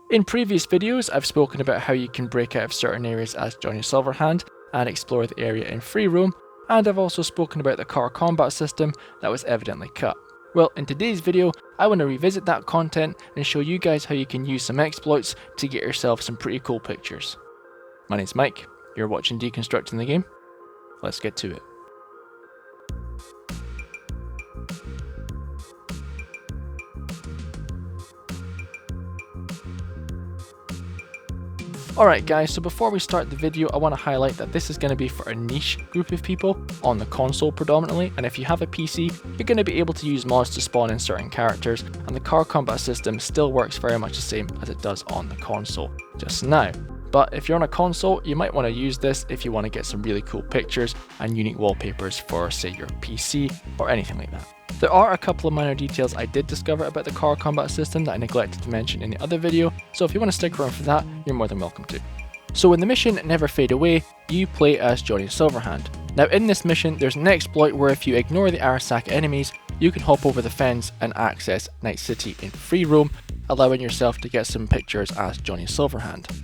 In previous videos, I've spoken about how you can break out of certain areas as Johnny Silverhand and explore the area in free roam, and I've also spoken about the car combat system that was evidently cut. Well, in today's video, I want to revisit that content and show you guys how you can use some exploits to get yourself some pretty cool pictures. My name's Mike, you're watching Deconstructing the Game. Let's get to it. Alright guys, so before we start the video, I want to highlight that this is going to be for a niche group of people, on the console predominantly, and if you have a PC, you're going to be able to use mods to spawn in certain characters, and the car combat system still works very much the same as it does on the console just now. But if you're on a console, you might want to use this if you want to get some really cool pictures and unique wallpapers for, say, your PC or anything like that. There are a couple of minor details I did discover about the car combat system that I neglected to mention in the other video, so if you want to stick around for that, you're more than welcome to. So in the mission Never Fade Away, you play as Johnny Silverhand. Now in this mission, there's an exploit where if you ignore the Arasaka enemies, you can hop over the fence and access Night City in free roam, allowing yourself to get some pictures as Johnny Silverhand.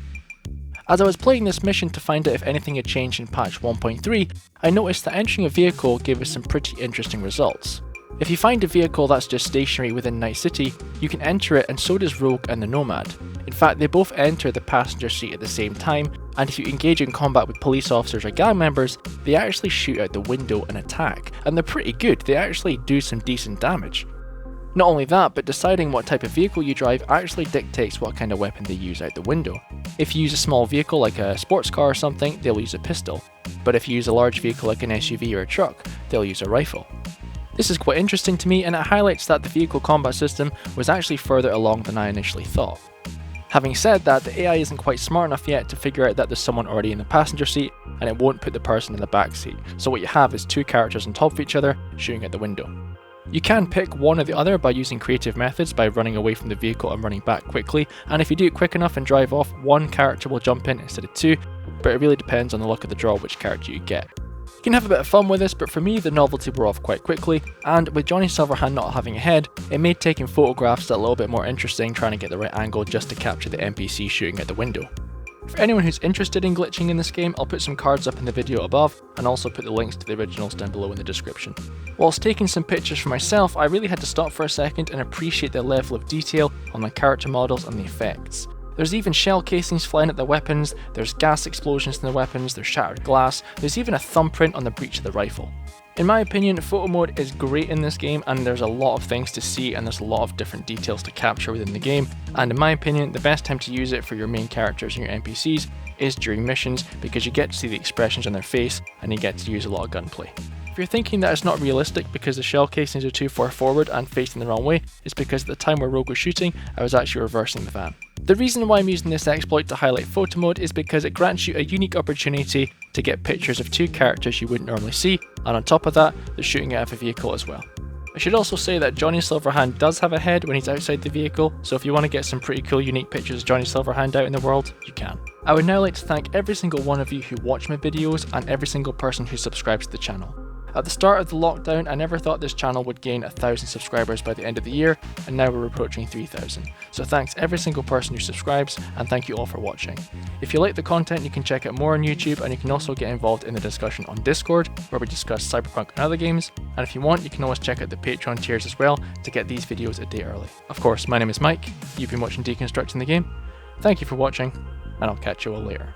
As I was playing this mission to find out if anything had changed in patch 1.3, I noticed that entering a vehicle gave us some pretty interesting results. If you find a vehicle that's just stationary within Night City, you can enter it, and so does Rogue and the Nomad. In fact, they both enter the passenger seat at the same time, and if you engage in combat with police officers or gang members, they actually shoot out the window and attack, and they're pretty good, they actually do some decent damage. Not only that, but deciding what type of vehicle you drive actually dictates what kind of weapon they use out the window. If you use a small vehicle like a sports car or something, they'll use a pistol, but if you use a large vehicle like an SUV or a truck, they'll use a rifle. This is quite interesting to me, and it highlights that the vehicle combat system was actually further along than I initially thought. Having said that, the AI isn't quite smart enough yet to figure out that there's someone already in the passenger seat, and it won't put the person in the back seat, so what you have is two characters on top of each other shooting out the window. You can pick one or the other by using creative methods by running away from the vehicle and running back quickly, and if you do it quick enough and drive off, one character will jump in instead of two, but it really depends on the luck of the draw which character you get. You can have a bit of fun with this, but for me the novelty wore off quite quickly, and with Johnny Silverhand not having a head, it made taking photographs a little bit more interesting, trying to get the right angle just to capture the NPC shooting out the window. For anyone who's interested in glitching in this game, I'll put some cards up in the video above, and also put the links to the originals down below in the description. Whilst taking some pictures for myself, I really had to stop for a second and appreciate the level of detail on the character models and the effects. There's even shell casings flying at the weapons, there's gas explosions in the weapons, there's shattered glass, there's even a thumbprint on the breech of the rifle. In my opinion, photo mode is great in this game, and there's a lot of things to see and there's a lot of different details to capture within the game, and in my opinion the best time to use it for your main characters and your NPCs is during missions, because you get to see the expressions on their face and you get to use a lot of gunplay. If you're thinking that it's not realistic because the shell casings are too far forward and facing the wrong way, it's because at the time where Rogue was shooting, I was actually reversing the van. The reason why I'm using this exploit to highlight photo mode is because it grants you a unique opportunity to get pictures of two characters you wouldn't normally see, and on top of that, they're shooting out of a vehicle as well. I should also say that Johnny Silverhand does have a head when he's outside the vehicle, so if you want to get some pretty cool unique pictures of Johnny Silverhand out in the world, you can. I would now like to thank every single one of you who watch my videos and every single person who subscribes to the channel. At the start of the lockdown, I never thought this channel would gain 1,000 subscribers by the end of the year, and now we're approaching 3,000. So thanks every single person who subscribes, and thank you all for watching. If you like the content, you can check out more on YouTube, and you can also get involved in the discussion on Discord, where we discuss Cyberpunk and other games, and if you want, you can always check out the Patreon tiers as well to get these videos a day early. Of course, my name is Mike, you've been watching Deconstructing the Game, thank you for watching, and I'll catch you all later.